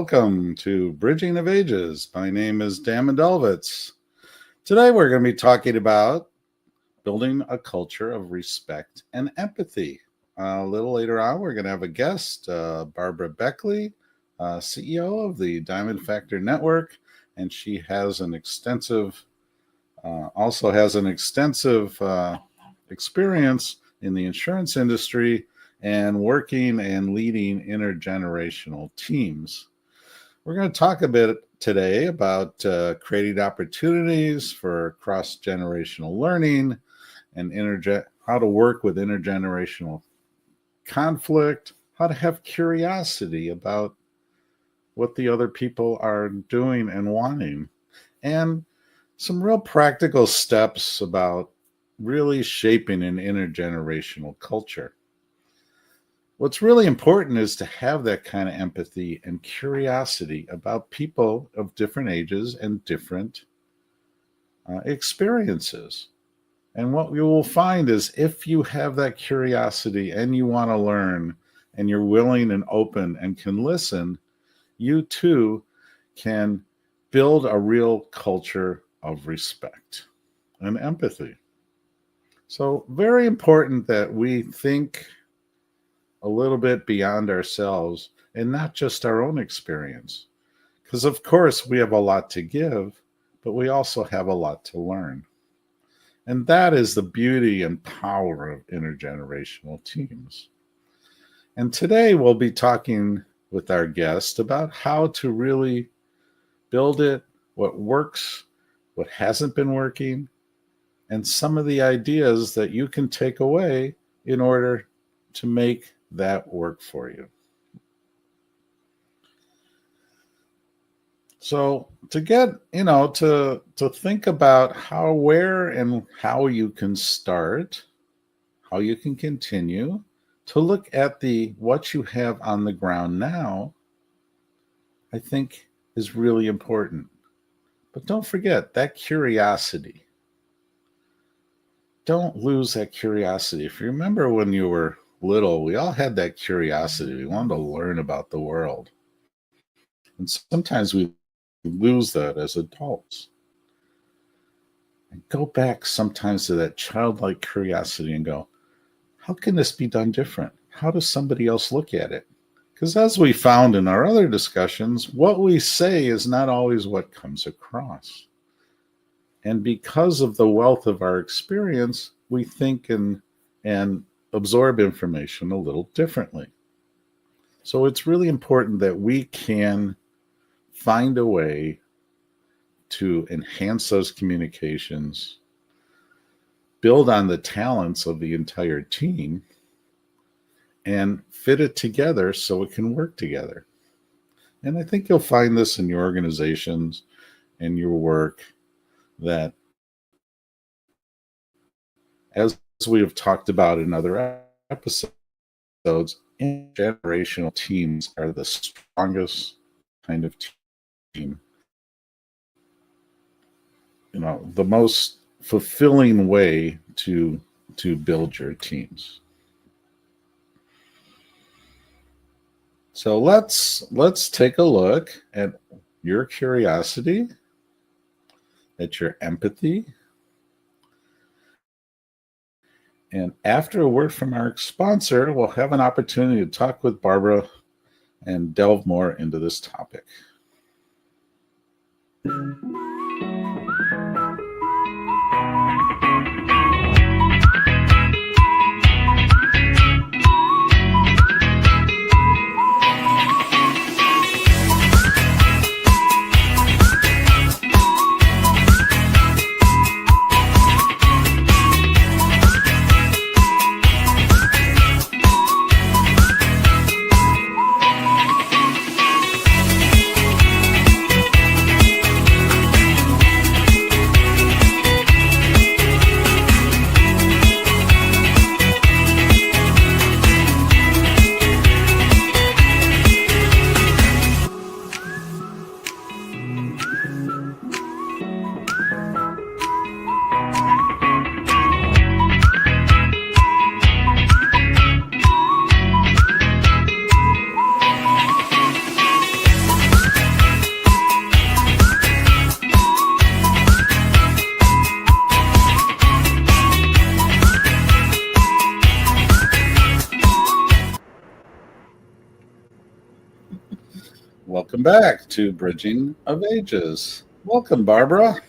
welcome to Bridging of Ages. My name is Dan Mendelevitz. Today we're going to be talking about building a culture of respect and empathy. A little later on, we're going to have a guest, Barbara Beckley, CEO of the Diamond Factor Network, and she has an extensive experience in the insurance industry and working and leading intergenerational teams. We're going to talk a bit today about creating opportunities for cross-generational learning and how to work with intergenerational conflict, how to have curiosity about what the other people are doing and wanting, and some real practical steps about really shaping an intergenerational culture. What's really important is to have that kind of empathy and curiosity about people of different ages and different experiences. And what you will find is if you have that curiosity and you want to learn and you're willing and open and can listen, you too can build a real culture of respect and empathy. So very important that we think a little bit beyond ourselves and not just our own experience. Because of course we have a lot to give, but we also have a lot to learn. And that is the beauty and power of intergenerational teams. And today we'll be talking with our guest about how to really build it, what works, what hasn't been working, and some of the ideas that you can take away in order to make that work for you. So to get, to think about where and how you can start, how you can continue, to look at what you have on the ground now, I think is really important. But don't forget that curiosity. Don't lose that curiosity. If you remember when you were little, we all had that curiosity. We wanted to learn about the world. And sometimes we lose that as adults. And go back sometimes to that childlike curiosity and go, how can this be done different? How does somebody else look at it? Because as we found in our other discussions, what we say is not always what comes across. And because of the wealth of our experience, we think and absorb information a little differently. So it's really important that we can find a way to enhance those communications, build on the talents of the entire team, and fit it together so it can work together. And I think you'll find this in your organizations and your work, that as we have talked about in other episodes, intergenerational teams are the strongest kind of team. The most fulfilling way to build your teams. So let's take a look at your curiosity, at your empathy. And after a word from our sponsor, we'll have an opportunity to talk with Barbara and delve more into this topic. back to Bridging of Ages. Welcome, Barbara.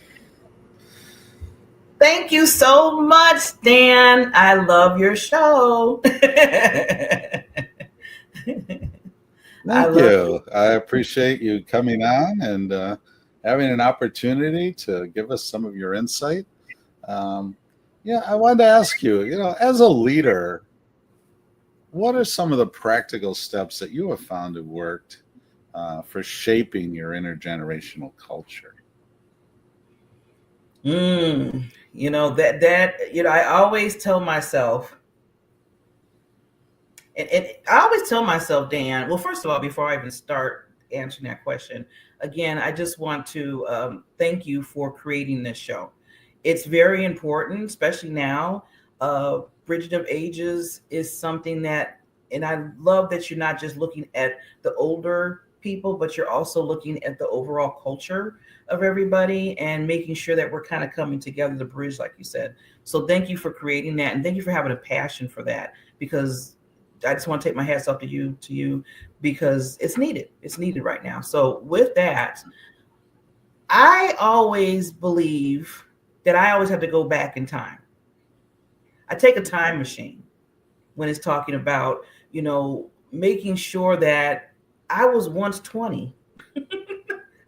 Thank you so much, Dan. I love your show. I Thank love you. I appreciate you coming on and having an opportunity to give us some of your insight. Um, yeah, I wanted to ask you, as a leader, what are some of the practical steps that you have found have worked for shaping your intergenerational culture? I always tell myself, and I always tell myself, Dan. Well, first of all, before I even start answering that question, again, I just want to thank you for creating this show. It's very important, especially now. Bridget of Ages is something that, and I love that you're not just looking at the older people, but you're also looking at the overall culture of everybody and making sure that we're kind of coming together to bridge, like you said. So thank you for creating that, and thank you for having a passion for that, because I just want to take my hats off to you, because it's needed. It's needed right now. So with that, I always believe that I always have to go back in time. I take a time machine when it's talking about, making sure that I was once 20.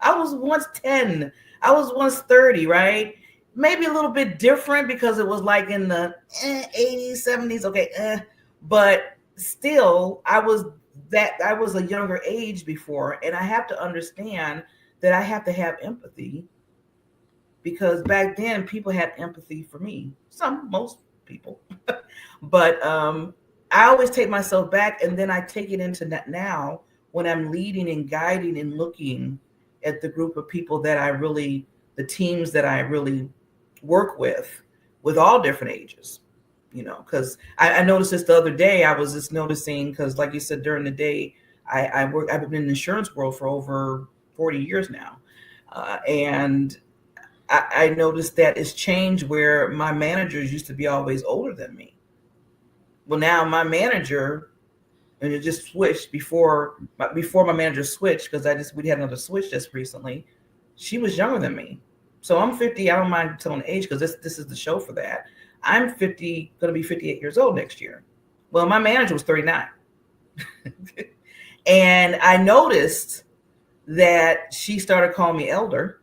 I was once 10. I was once 30, right? Maybe a little bit different because it was like in the 80s, 70s. Okay. But still, I was a younger age before, and I have to understand that I have to have empathy, because back then people had empathy for me. Most people. But I always take myself back, and then I take it into that now when I'm leading and guiding and looking at the group of people the teams that I really work with all different ages. Because I noticed this the other day. I was just noticing, because like you said, during the day, I've been in the insurance world for over 40 years now. And I noticed that it's changed, where my managers used to be always older than me. Well, now my manager, and it just switched before my manager switched, because we had another switch just recently. She was younger than me. So I'm 50. I don't mind telling age, because this is the show for that. I'm 50, going to be 58 years old next year. Well, my manager was 39. And I noticed that she started calling me elder,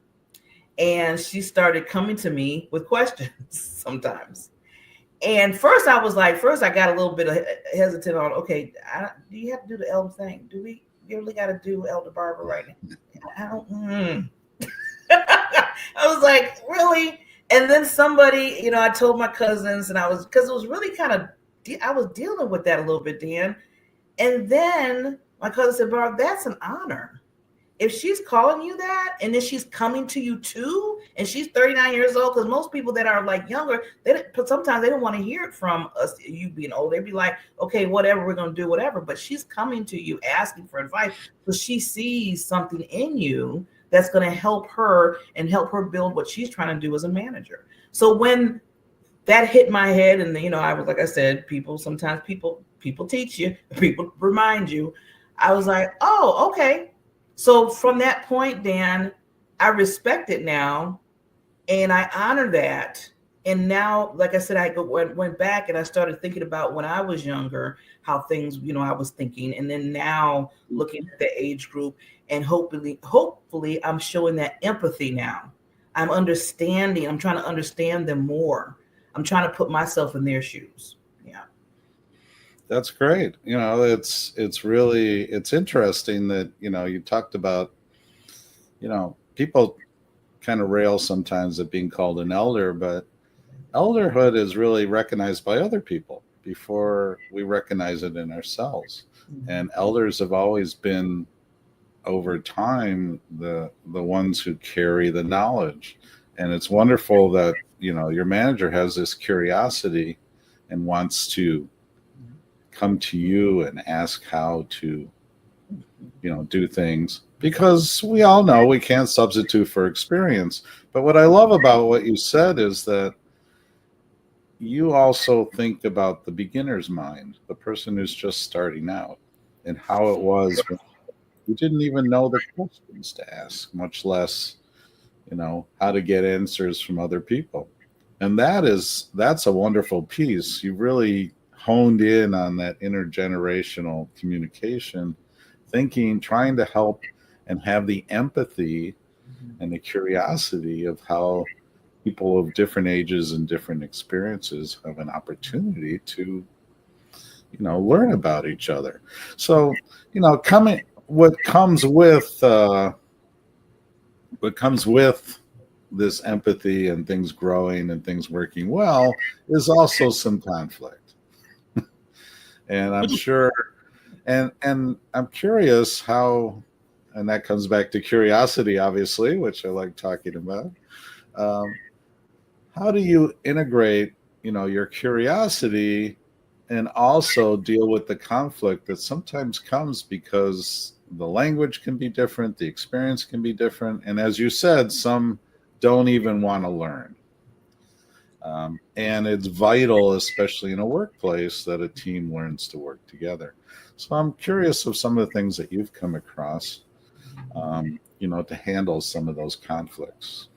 and she started coming to me with questions sometimes. And first I got a little bit of hesitant on, okay, do you have to do the elder thing? Do we really got to do Elder Barbara right now? I don't. I was like, really? And then somebody, I told my cousins, and because it was really I was dealing with that a little bit, Dan. And then my cousin said, Barb, that's an honor. If she's calling you that, and then she's coming to you too, and she's 39 years old, because most people that are like younger, sometimes they don't want to hear it from us, you being old. They'd be like, okay, whatever, we're going to do whatever. But she's coming to you asking for advice, because she sees something in you that's going to help her and help her build what she's trying to do as a manager. So when that hit my head, and I was, like I said, sometimes people teach you, people remind you. I was like, oh, okay. So from that point, Dan, I respect it now, and I honor that. And now, like I said, went back, and I started thinking about when I was younger, how things, I was thinking. And then now looking at the age group, and hopefully I'm showing that empathy now. I'm understanding. I'm trying to understand them more. I'm trying to put myself in their shoes. Yeah. That's great. It's interesting that, you talked about, people kind of rail sometimes at being called an elder, but elderhood is really recognized by other people before we recognize it in ourselves. Mm-hmm. And elders have always been, over time, the ones who carry the knowledge. And it's wonderful that, your manager has this curiosity and wants to come to you and ask how to, do things, because we all know we can't substitute for experience. But what I love about what you said is that you also think about the beginner's mind, the person who's just starting out, and how it was You didn't even know the questions to ask, much less, how to get answers from other people. And that's a wonderful piece. You've really honed in on that intergenerational communication, thinking, trying to help and have the empathy and the curiosity of how people of different ages and different experiences have an opportunity to learn about each other. So coming what comes with this empathy and things growing and things working well is also some conflict. And I'm sure, and I'm curious how, and that comes back to curiosity, obviously, which I like talking about. um, how do you integrate your curiosity and also deal with the conflict that sometimes comes because the language can be different, the experience can be different, and as you said, some don't even want to learn. And it's vital, especially in a workplace, that a team learns to work together. So I'm curious of some of the things that you've come across, to handle some of those conflicts.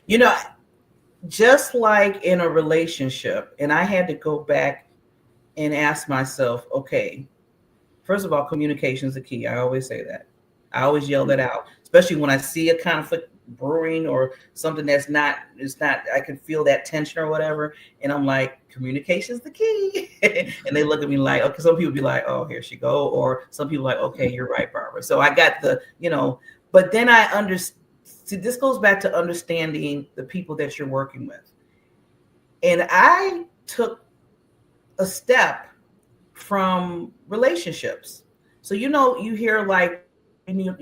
You know, just like in a relationship, and I had to go back and ask myself, okay, first of all, communication is the key. I always say that. I always yell that out, especially when I see a conflict brewing or something it's not, I can feel that tension or whatever. And I'm like, communication is the key. And they look at me like, okay, some people be like, oh, here she go. Or some people like, okay, you're right, Barbara. So I got but then I understand. See, this goes back to understanding the people that you're working with. And I took a step from relationships. So you hear like you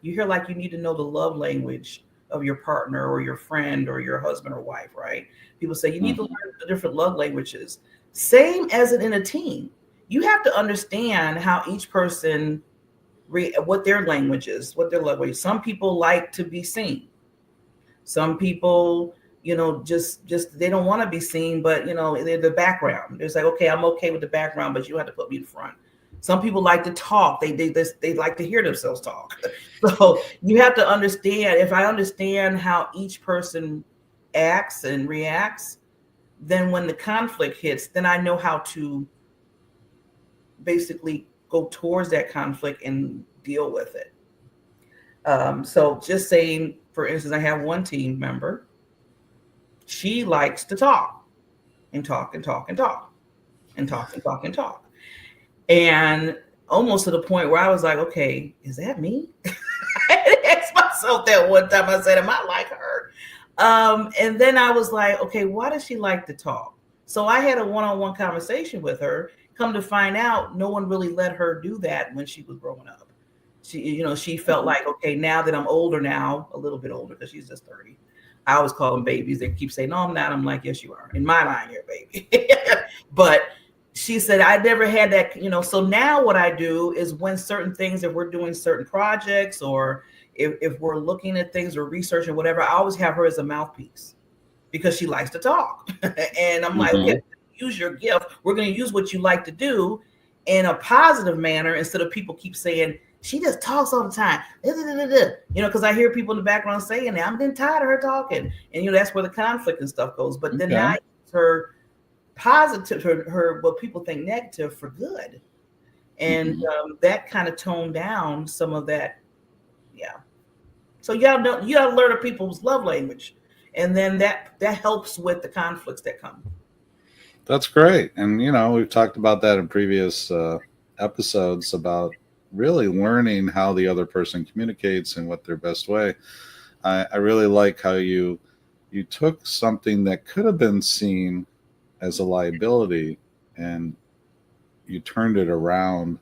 hear like you need to know the love language of your partner or your friend or your husband or wife, right? People say you need to learn the different love languages. Same as it in a team. You have to understand how each person what their language is, what their love language. Some people like to be seen. Some people, just they don't want to be seen, but they're the background. It's like, okay, I'm okay with the background, but you have to put me in front. Some people like to talk. They like to hear themselves talk. So you have to understand. If I understand how each person acts and reacts, then when the conflict hits, then I know how to basically go towards that conflict and deal with it. So just saying, for instance, I have one team member. She likes to talk and talk and talk and talk and talk and talk and talk. And almost to the point where I was like, okay, is that me? I asked myself that one time. I said, am I like her? And then I was like, okay, why does she like to talk? So I had a one-on-one conversation with her. Come to find out, no one really let her do that when she was growing up. She felt like, okay, now that I'm older now, a little bit older because she's just 30. I always call them babies. They keep saying, no, I'm not. I'm like, yes, you are. In my mind, you're a baby. But she said, I never had that, so now what I do is when certain things, if we're doing certain projects or if we're looking at things or researching whatever, I always have her as a mouthpiece because she likes to talk. And I'm like, okay, use your gift. We're going to use what you like to do in a positive manner instead of people keep saying, she just talks all the time. Because I hear people in the background saying that I'm getting tired of her talking. And, that's where the conflict and stuff goes. But then I use her positive, her what people think negative for good. And that kind of toned down some of that. Yeah. So you gotta learn of people's love language. And then that helps with the conflicts that come. That's great. And, we've talked about that in previous episodes about really learning how the other person communicates and what their best way. I really like how you took something that could have been seen as a liability and you turned it around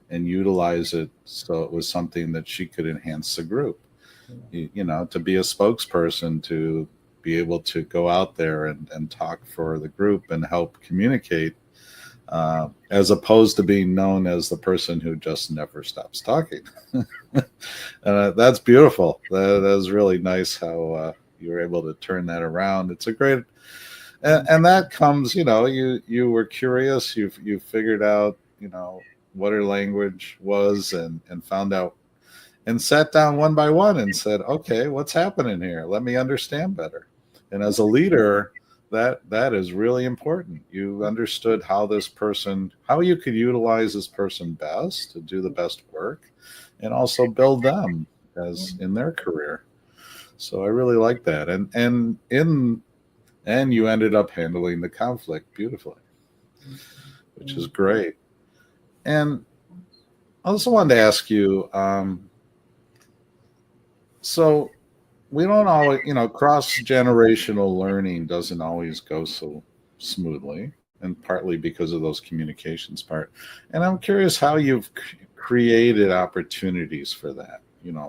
and utilized it so it was something that she could enhance the group. To be a spokesperson, to be able to go out there and talk for the group and help communicate, as opposed to being known as the person who just never stops talking. That's beautiful. That is really nice how you were able to turn that around. It's a great, and that comes, you were curious. You figured out, what her language was, and found out, and sat down one by one and said, okay, what's happening here? Let me understand better. And as a leader, that is really important. You understood how you could utilize this person best to do the best work, and also build them as in their career. So I really like that. And you ended up handling the conflict beautifully, which is great. And I also wanted to ask you, so we don't always, cross-generational learning doesn't always go so smoothly, and partly because of those communications part. And I'm curious how you've created opportunities for that,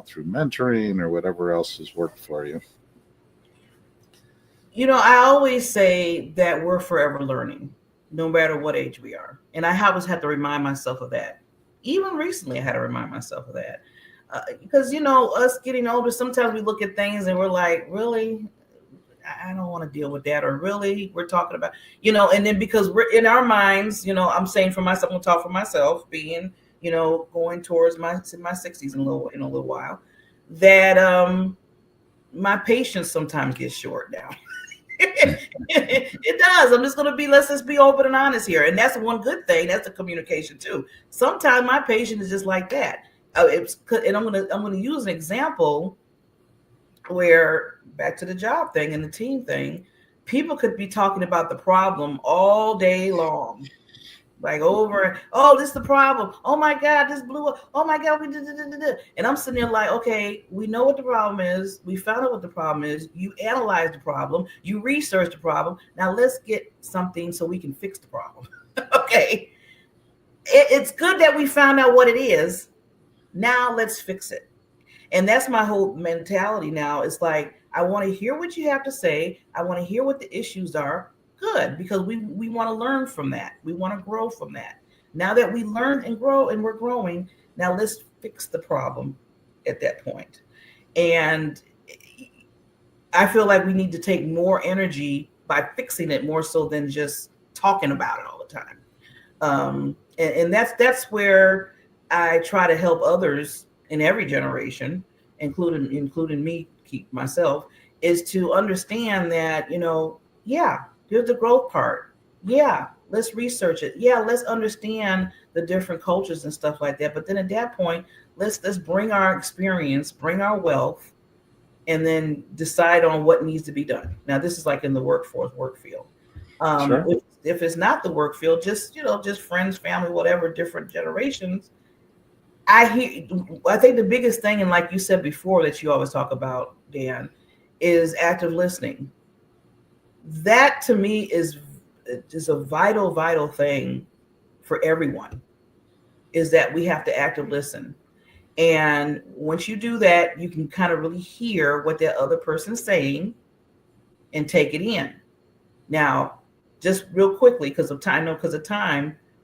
through mentoring or whatever else has worked for you. I always say that we're forever learning, no matter what age we are. And I always have to remind myself of that. Even recently, I had to remind myself of that. Because, us getting older, sometimes we look at things and we're like, really? I don't want to deal with that. Or really, we're talking about, and then because we're in our minds, I'm saying for myself, I'm going to talk for myself, being, going towards my 60s in a little while, that my patience sometimes gets short now. It does. I'm just going to let's just be open and honest here. And that's one good thing. That's the communication too. Sometimes my patience is just like that. And I'm going to use an example where, back to the job thing and the team thing, people could be talking about the problem all day long. Like this is the problem. Oh my God, this blew up. Oh my God, and I'm sitting there like, okay, we know what the problem is. We found out what the problem is. You analyzed the problem. You researched the problem. Now let's get something so we can fix the problem. Okay. It's good that we found out what it is. Now let's fix it. And that's my whole mentality now. It's like, I want to hear what you have to say. I want to hear what the issues are. Good, because we want to learn from that. We want to grow from that. Now that we learn and grow and we're growing, now let's fix the problem at that point. And I feel like we need to take more energy by fixing it more so than just talking about it all the time. And that's where I try to help others in every generation, including me, keep myself, is to understand that, here's the growth part. Yeah, let's research it. Yeah, let's understand the different cultures and stuff like that. But then at that point, let's bring our experience, bring our wealth, and then decide on what needs to be done. Now, this is like in the work field. Sure. If it's not the work field, just friends, family, whatever, different generations. I think the biggest thing, and like you said before, that you always talk about, Dan, is active listening. That to me is a vital thing for everyone, is that we have to actively listen. And once you do that, you can kind of really hear what that other person's saying and take it in. Now, just real quickly, because of time,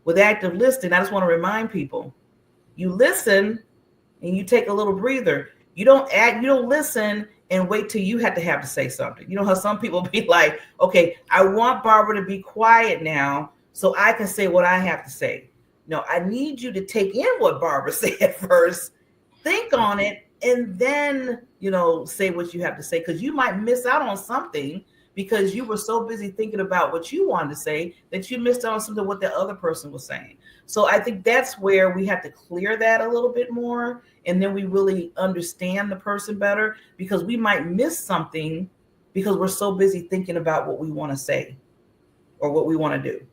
with active listening, I just want to remind people, you listen and you take a little breather. You don't listen and wait till you have to say something. You know how some people be like, okay, I want Barbara to be quiet now so I can say what I have to say. No, I need you to take in what Barbara said first, think on it, and then, say what you have to say, because you might miss out on something because you were so busy thinking about what you wanted to say that you missed out on something what the other person was saying. So I think that's where we have to clear that a little bit more. And then we really understand the person better, because we might miss something because we're so busy thinking about what we want to say or what we want to do.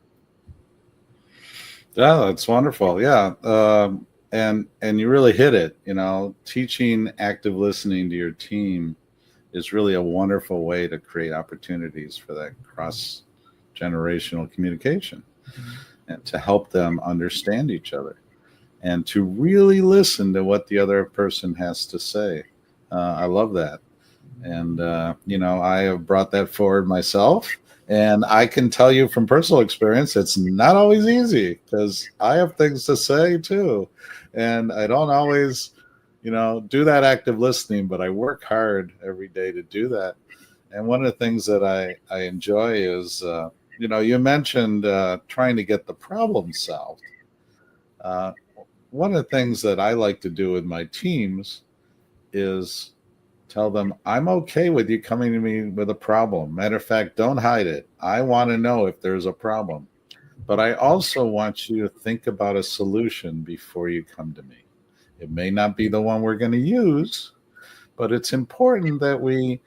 Yeah, that's wonderful. Yeah. And you really hit it, teaching active listening to your team is really a wonderful way to create opportunities for that cross-generational communication, and to help them understand each other and to really listen to what the other person has to say. I love that. And, I have brought that forward myself. And I can tell you from personal experience, it's not always easy, because I have things to say too. And I don't always, do that active listening, but I work hard every day to do that. And one of the things that I enjoy is, you mentioned trying to get the problem solved. one of the things that I like to do with my teams is tell them, I'm okay with you coming to me with a problem. Matter of fact, don't hide it. I want to know if there's a problem. But I also want you to think about a solution before you come to me. It may not be the one we're going to use, but it's important that we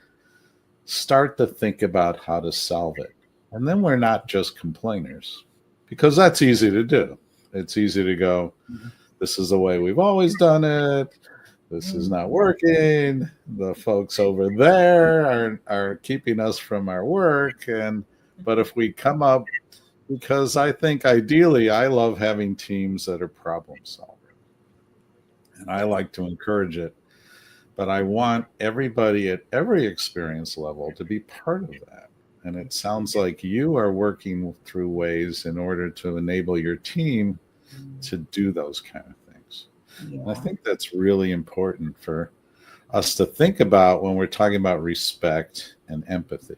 start to think about how to solve it. And then we're not just complainers, because that's easy to do. It's easy to go, this is the way we've always done it. This is not working. The folks over there are keeping us from our work. But if we come up, because I think ideally I love having teams that are problem solvers. And I like to encourage it. But I want everybody at every experience level to be part of that. And it sounds like you are working through ways in order to enable your team to do those kind of things. Yeah. And I think that's really important for us to think about when we're talking about respect and empathy.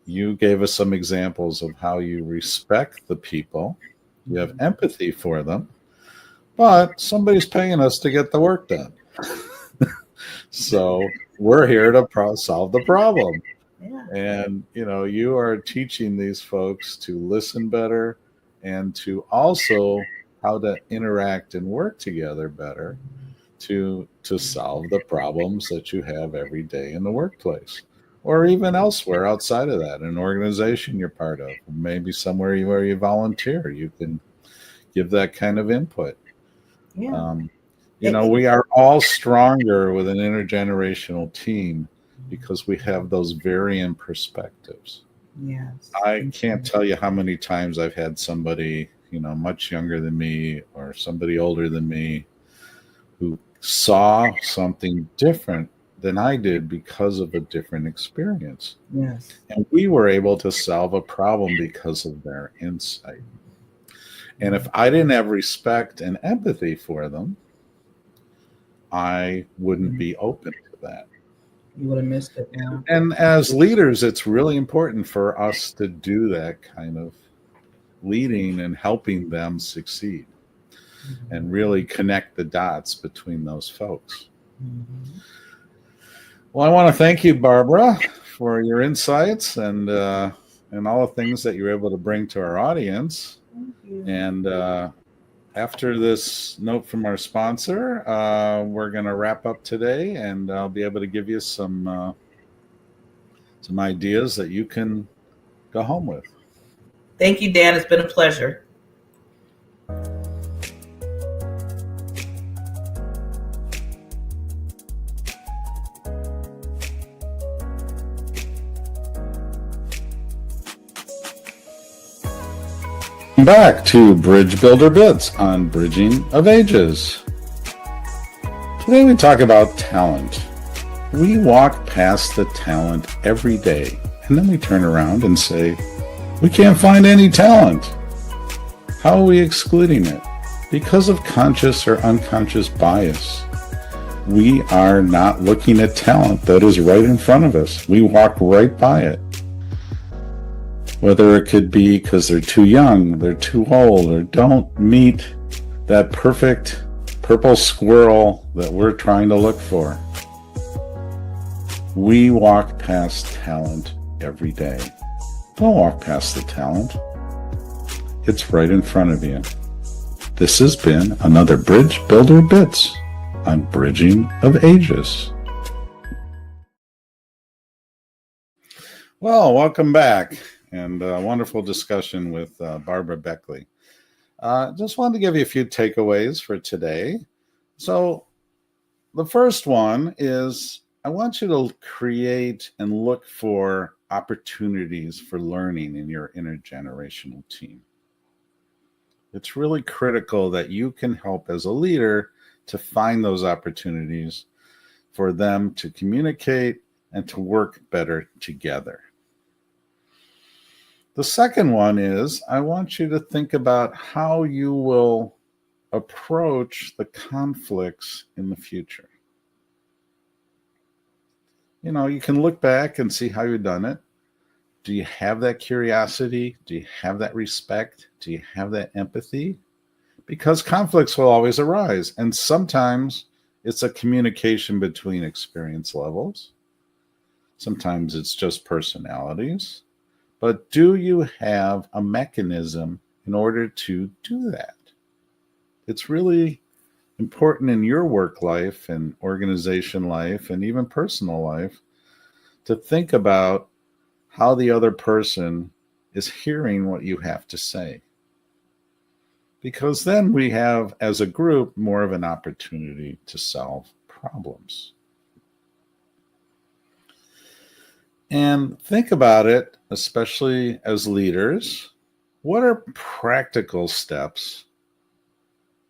You gave us some examples of how you respect the people, you have empathy for them, but somebody's paying us to get the work done. So we're here to solve the problem. Yeah. And, you are teaching these folks to listen better and to also how to interact and work together better to solve the problems that you have every day in the workplace, or even elsewhere outside of that, an organization you're part of, maybe somewhere where you volunteer, you can give that kind of input. Yeah. We are all stronger with an intergenerational team because we have those varying perspectives. Yes. I can't tell you how many times I've had somebody, much younger than me or somebody older than me who saw something different than I did because of a different experience. Yes. And we were able to solve a problem because of their insight. And if I didn't have respect and empathy for them, I wouldn't be open to that. You would have missed it. Yeah. And as leaders, it's really important for us to do that kind of leading and helping them succeed and really connect the dots between those folks. Well, I want to thank you, Barbara, for your insights and all the things that you're able to bring to our audience. Thank you. And after this note from our sponsor, we're going to wrap up today, and I'll be able to give you some ideas that you can go home with. Thank you, Dan. It's been a pleasure. Back to Bridge Builder Bits on Bridging of Ages. Today we talk about talent. We walk past the talent every day, and then we turn around and say, we can't find any talent. How are we excluding it? Because of conscious or unconscious bias. We are not looking at talent that is right in front of us. We walk right by it. Whether it could be because they're too young, they're too old, or don't meet that perfect purple squirrel that we're trying to look for. We walk past talent every day. Don't walk past the talent. It's right in front of you. This has been another Bridge Builder Bits on Bridging of Ages. Well, welcome back. And a wonderful discussion with Barbara Beckley. Just wanted to give you a few takeaways for today. So the first one is I want you to create and look for opportunities for learning in your intergenerational team. It's really critical that you can help as a leader to find those opportunities for them to communicate and to work better together. The second one is I want you to think about how you will approach the conflicts in the future. You can look back and see how you've done it. Do you have that curiosity? Do you have that respect? Do you have that empathy? because conflicts will always arise. And sometimes it's a communication between experience levels. Sometimes it's just personalities. But do you have a mechanism in order to do that? It's really important in your work life and organization life and even personal life to think about how the other person is hearing what you have to say. Because then we have, as a group, more of an opportunity to solve problems. And think about it, especially as leaders. What are practical steps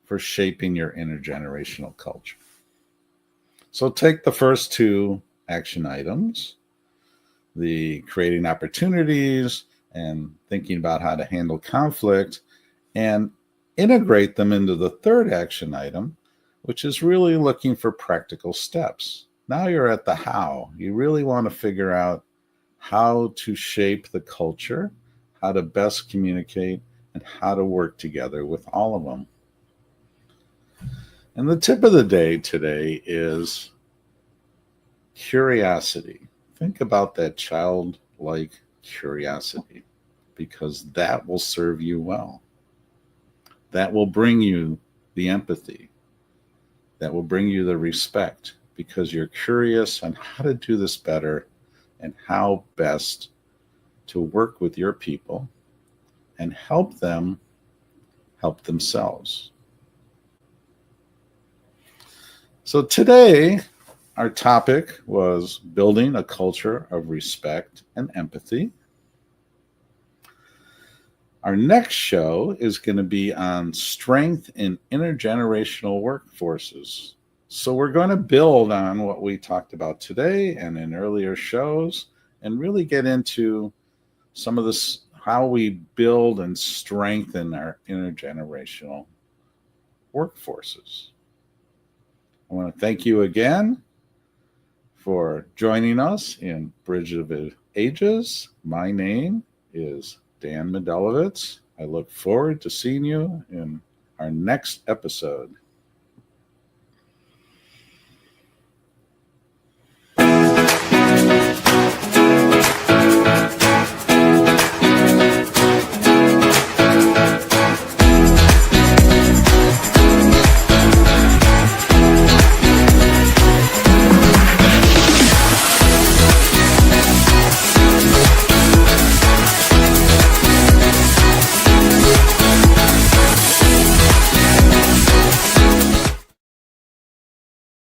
for shaping your intergenerational culture? So take the first two action items, the creating opportunities and thinking about how to handle conflict, and integrate them into the third action item, which is really looking for practical steps. Now you're at the how. You really want to figure out how to shape the culture, how to best communicate, and how to work together with all of them. And the tip of the day today is curiosity. Think about that childlike curiosity, because that will serve you well. That will bring you the empathy. That will bring you the respect, because you're curious on how to do this better and how best to work with your people and help them help themselves. So today, our topic was building a culture of respect and empathy. Our next show is going to be on strength in intergenerational workforces. So we're going to build on what we talked about today and in earlier shows and really get into some of this, how we build and strengthen our intergenerational workforces. I want to thank you again for joining us in Bridge of Ages. My name is Dan Mendelevitz. I look forward to seeing you in our next episode.